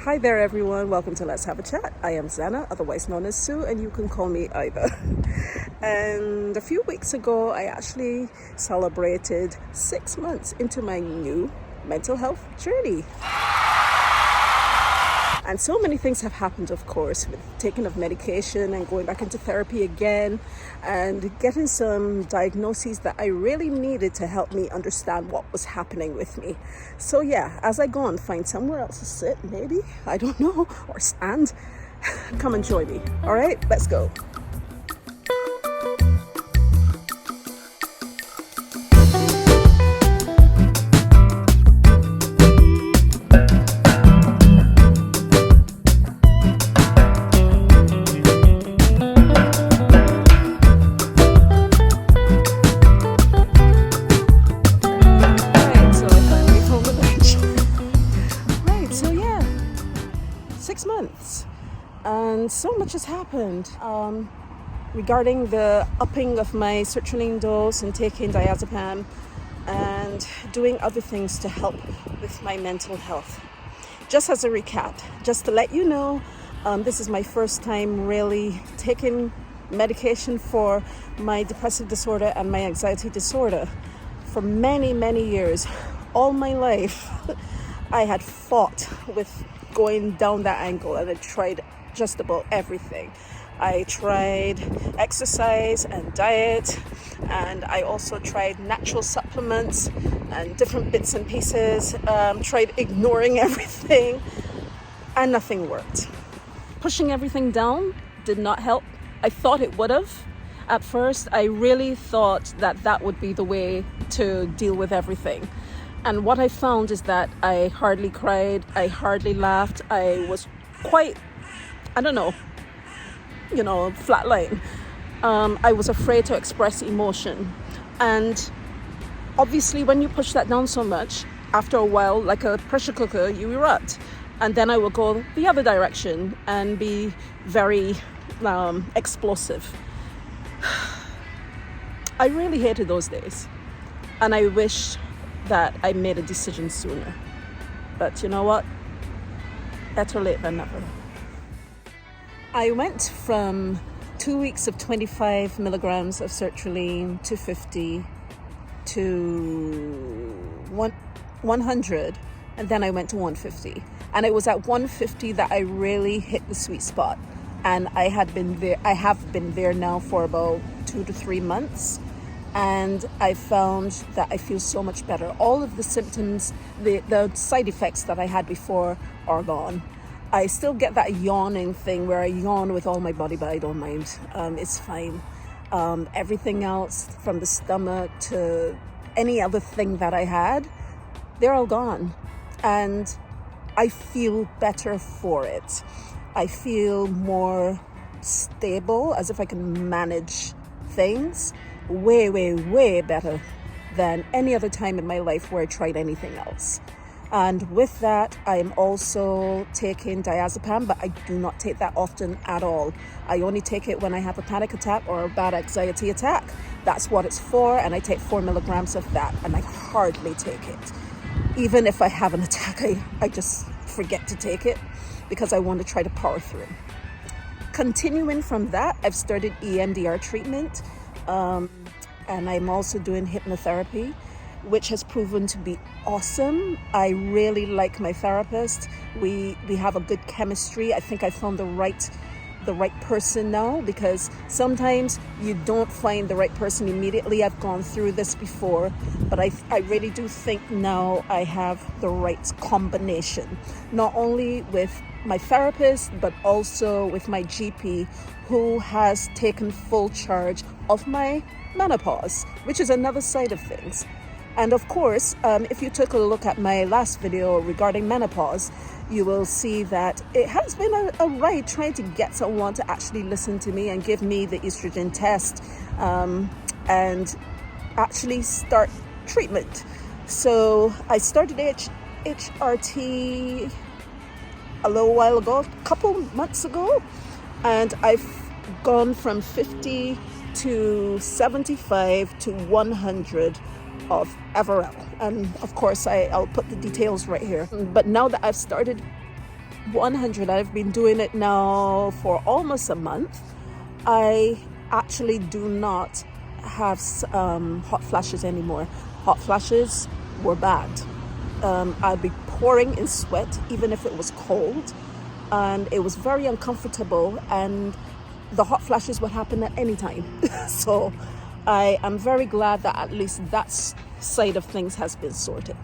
Hi there everyone, welcome to Let's Have a Chat. I am Zana, otherwise known as Sue, and you can call me either. And a few weeks ago, I actually celebrated 6 months into my new mental health journey. And so many things have happened, of course, with taking of medication and going back into therapy again and getting some diagnoses that I really needed to help me understand what was happening with me. So yeah, as I go and find somewhere else to sit, maybe, I don't know, or stand, come and join me. All right, let's go. And so much has happened regarding the upping of my sertraline dose and taking diazepam and doing other things to help with my mental health. Just as a recap, just to let you know, this is my first time really taking medication for my depressive disorder and my anxiety disorder. For many, many years, all my life, I had fought with going down that angle, and I tried just about everything. I tried exercise and diet, and I also tried natural supplements and different bits and pieces, tried ignoring everything, and nothing worked. Pushing everything down did not help. I thought it would have. At first, I really thought that that would be the way to deal with everything. And what I found is that I hardly cried, I hardly laughed, I was quite, flatline. I was afraid to express emotion. And obviously when you push that down so much, after a while, like a pressure cooker, you erupt. And then I will go the other direction and be very explosive. I really hated those days. And I wish that I made a decision sooner. But you know what? Better late than never. I went from 2 weeks of 25 milligrams of sertraline to 50 to 100, and then I went to 150. And it was at 150 that I really hit the sweet spot. And I have been there now for about 2 to 3 months. And I found that I feel so much better. All of the symptoms, the side effects that I had before are gone. I still get that yawning thing where I yawn with all my body, but I don't mind. It's fine. Everything else, from the stomach to any other thing that I had, they're all gone. And I feel better for it. I feel more stable, as if I can manage things way, way, way better than any other time in my life where I tried anything else. And with that, I'm also taking diazepam, but I do not take that often at all. I only take it when I have a panic attack or a bad anxiety attack. That's what it's for, and I take 4 milligrams of that, and I hardly take it. Even if I have an attack, I just forget to take it because I want to try to power through. Continuing from that, I've started EMDR treatment, and I'm also doing hypnotherapy, which has proven to be awesome. I really like my therapist. We have a good chemistry. I think I found the right person now, because sometimes you don't find the right person immediately. I've gone through this before, but I really do think now I have the right combination, not only with my therapist, but also with my GP, who has taken full charge of my menopause, which is another side of things. And of course, if you took a look at my last video regarding menopause, you will see that it has been a ride trying to get someone to actually listen to me and give me the estrogen test and actually start treatment. So I started HRT a little while ago, a couple months ago, and I've gone from 50 to 75 to 100 of Everell. And of course, I'll put the details right here. But now that I've started 100. I've been doing it now for almost a month. I actually do not have hot flashes anymore. Hot flashes were bad. I'd be pouring in sweat even if it was cold, and it was very uncomfortable, and the hot flashes would happen at any time. So I am very glad that at least that side of things has been sorted.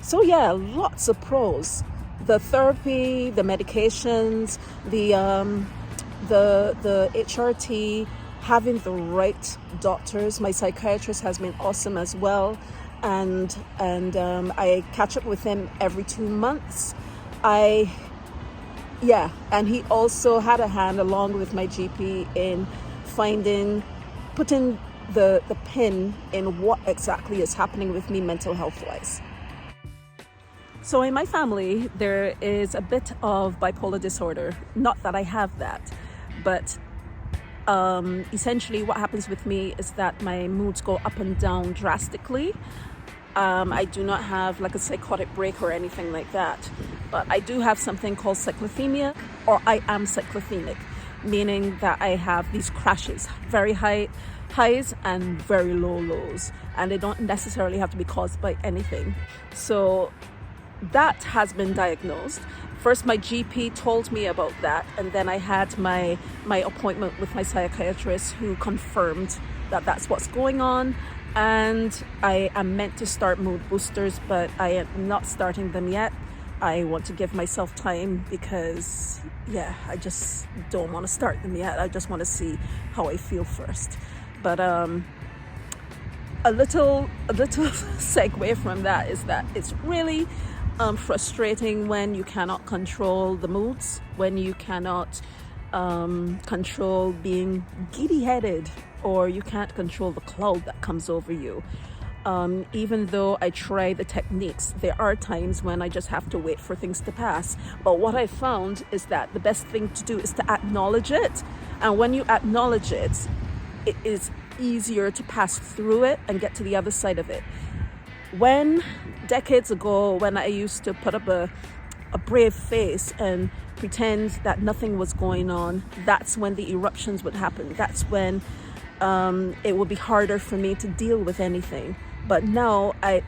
So yeah, lots of pros. The therapy, the medications, the HRT, having the right doctors. My psychiatrist has been awesome as well, and I catch up with him every 2 months. And he also had a hand, along with my GP, in putting the pin in what exactly is happening with me mental health wise. So in my family, there is a bit of bipolar disorder. Not that I have that, but essentially what happens with me is that my moods go up and down drastically. I do not have like a psychotic break or anything like that, but I do have something called cyclothemia, or I am cyclothemic, meaning that I have these crashes, very high highs and very low lows, and they don't necessarily have to be caused by anything. So that has been diagnosed. First, my GP told me about that, and then I had my appointment with my psychiatrist, who confirmed that that's what's going on. And I am meant to start mood boosters, but I am not starting them yet. I want to give myself time because, I just don't want to start them yet. I just want to see how I feel first. But a little segue from that is that it's really frustrating when you cannot control the moods, when you cannot control being giddy-headed, or you can't control the cloud that comes over you. Even though I try the techniques, there are times when I just have to wait for things to pass. But what I found is that the best thing to do is to acknowledge it. And when you acknowledge it, it is easier to pass through it and get to the other side of it. Decades ago, when I used to put up a brave face and pretend that nothing was going on, that's when the eruptions would happen. That's when it would be harder for me to deal with anything. But now I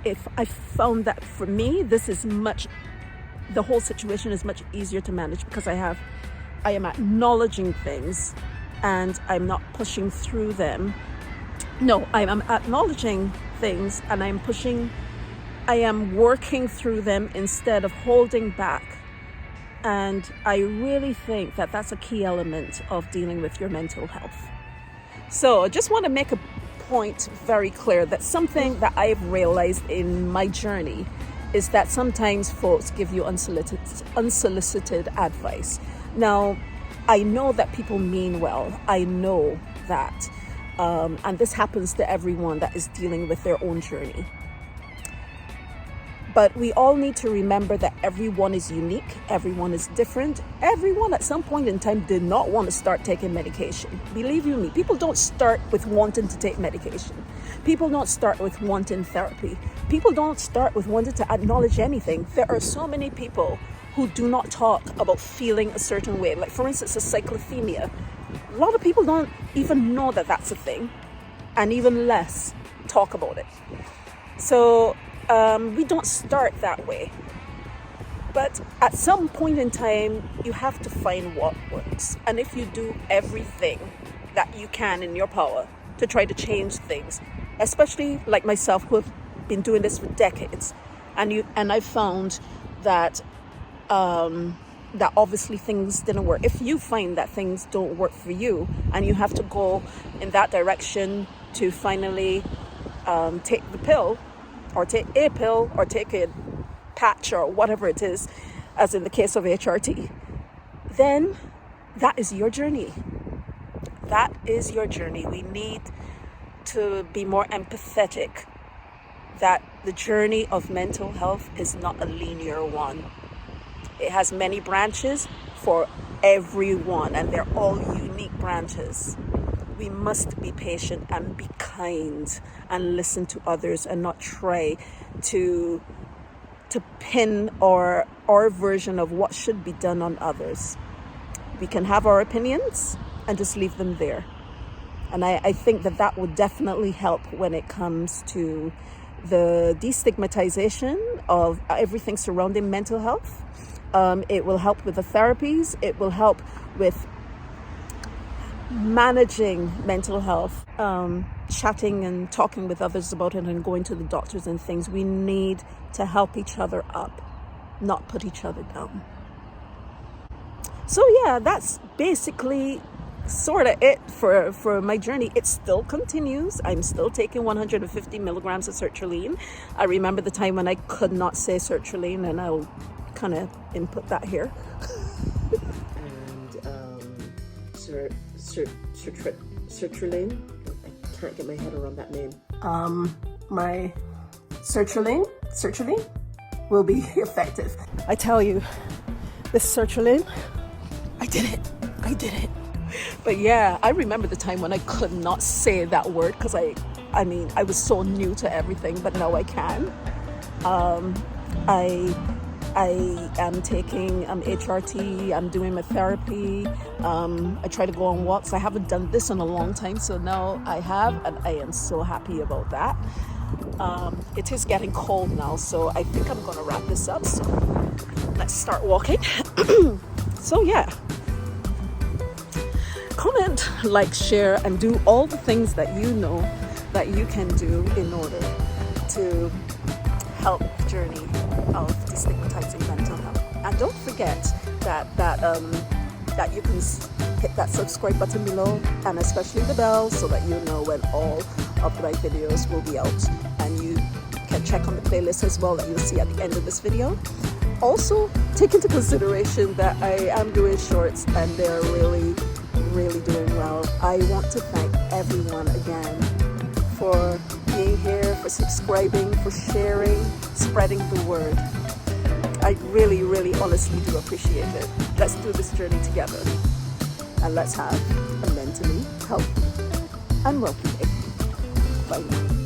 found that for me, the whole situation is much easier to manage, because I am acknowledging things and I'm not pushing through them. No, I'm acknowledging things and I am working through them instead of holding back. And I really think that that's a key element of dealing with your mental health. So I just want to make a point very clear that something that I've realized in my journey is that sometimes folks give you unsolicited advice. Now, I know that people mean well. I know that. And this happens to everyone that is dealing with their own journey. But we all need to remember that everyone is unique, everyone is different. Everyone at some point in time did not want to start taking medication. Believe you me, people don't start with wanting to take medication. People don't start with wanting therapy. People don't start with wanting to acknowledge anything. There are so many people who do not talk about feeling a certain way. Like, for instance, a cyclothemia. A lot of people don't even know that that's a thing, and even less talk about it. So we don't start that way. But at some point in time, you have to find what works. And if you do everything that you can in your power to try to change things, especially like myself, who have been doing this for decades, and I found that that obviously things didn't work. If you find that things don't work for you and you have to go in that direction to finally take the pill, or take a pill, or take a patch, or whatever it is, as in the case of HRT, then that is your journey. That is your journey. We need to be more empathetic that the journey of mental health is not a linear one. It has many branches for everyone, and they're all unique branches. We must be patient and be kind and listen to others, and not try to pin or our version of what should be done on others. We can have our opinions and just leave them there. And I think that would definitely help when it comes to the destigmatization of everything surrounding mental health. It will help with the therapies. It will help with managing mental health, chatting and talking with others about it and going to the doctors and things. We need to help each other up, not put each other down. So yeah, that's basically sort of it for my journey. It still continues. I'm still taking 150 milligrams of sertraline. I remember the time when I could not say sertraline, and I'll kind of input that here. And sertraline, I can't get my head around that name. My sertraline will be effective. I tell you, this sertraline, I did it. But yeah, I remember the time when I could not say that word because I mean, I was so new to everything, but now I can. I am taking HRT, I'm doing my therapy, I try to go on walks. I haven't done this in a long time, so now I have, and I am so happy about that. It is getting cold now, so I think I'm gonna wrap this up, so let's start walking. So yeah, comment, like, share, and do all the things that you know that you can do in order to help the journey of destigmatizing mental health. And don't forget that you can hit that subscribe button below, and especially the bell, so that you know when all of my videos will be out. And you can check on the playlist as well that you'll see at the end of this video. Also, take into consideration that I am doing shorts and they're really doing well. I want to thank everyone again for being here, for subscribing, for sharing, spreading the word. I really honestly do appreciate it. Let's do this journey together, and let's have a mentally healthy and wealthy day. Bye now.